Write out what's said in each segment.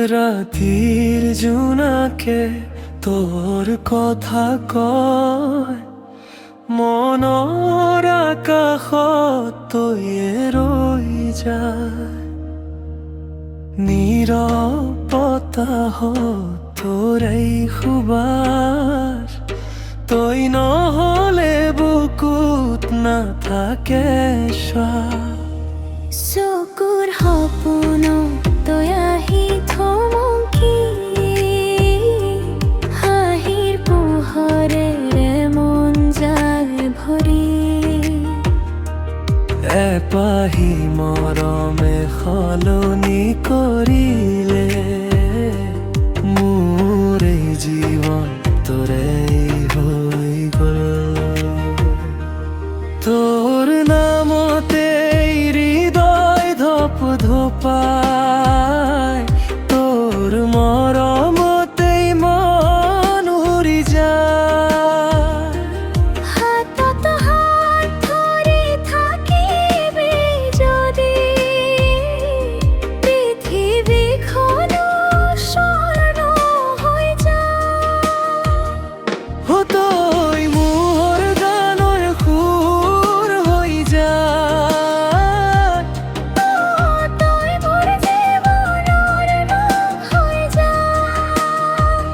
রাতির জোনাকে তোর কথা কয়, মনৰ আকাশত তৈয়ে ৰৈ যায়। নীৰৱতাহত তোৰ এই সুবাস, তই নহলে বুকুত নাথাকে শ্বাস। চকুৰ সপোনত তই আহি থমকি, হাঁহিৰ পোহৰেৰে মন যায় ভৰি। এপাহি মৰমে সলনি কৰিলে মোৰ এই জীৱন তোৰেই হৈ গ'ল। তোৰ নামতে হৃদয় ধপ ধপায়, তোৰ মৰমতেই মন উৰি যায়। হাতত হাত ধৰি থাকিবি যদি, পৃথিৱীখনো স্বৰ্ণ হৈ যায়। তই মোৰ গানৰ সুৰ হৈ যায়, তই মোৰ জীৱনৰ ৰং হৈ যায়।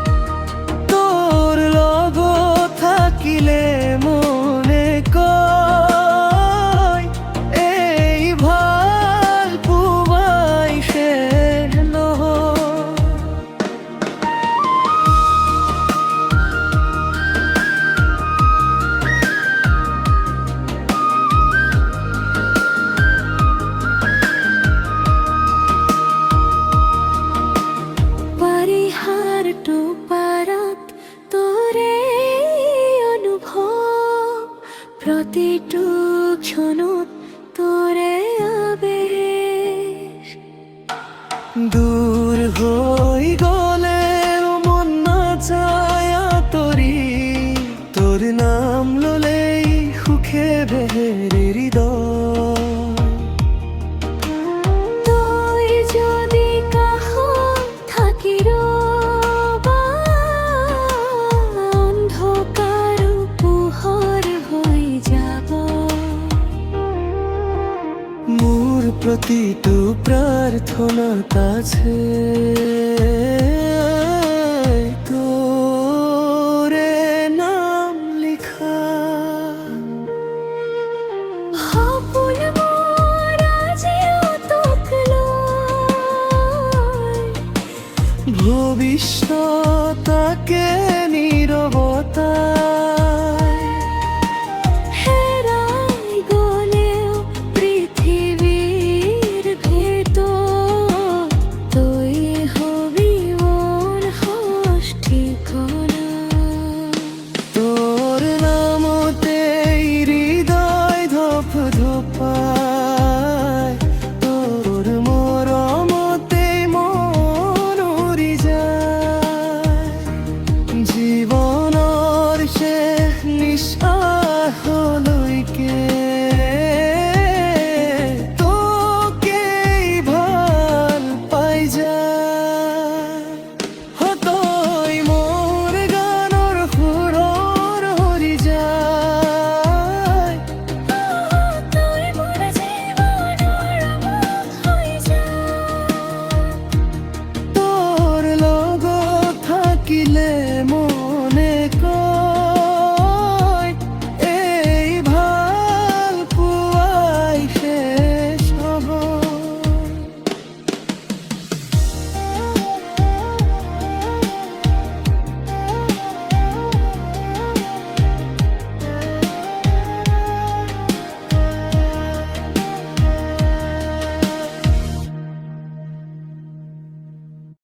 তোৰ লগত থাকিলে মনে কয় এই ভাল পোৱাই শেষ নহয়। পাৰিহাৰটো পাৰত তোৰে অনুভৱ, প্ৰতিটো ক্ষণত তোৰে আবেশ। দূৰ হৈ গ'লে মন নাযায় আঁতৰি, তোৰ নাম ল'লেই সুখে বেহেৰে হৃদয়। তই যদি কাষত থাকি ৰবা, অন্ধকাৰো পোহৰ হৈ যাব। মোৰ প্ৰতিটো প্ৰাৰ্থনাত আছে তোৰে নাম লিখা। সপোন মোৰ আজিও তোক লৈ, ভৱিষ্যতকে নীৰৱতা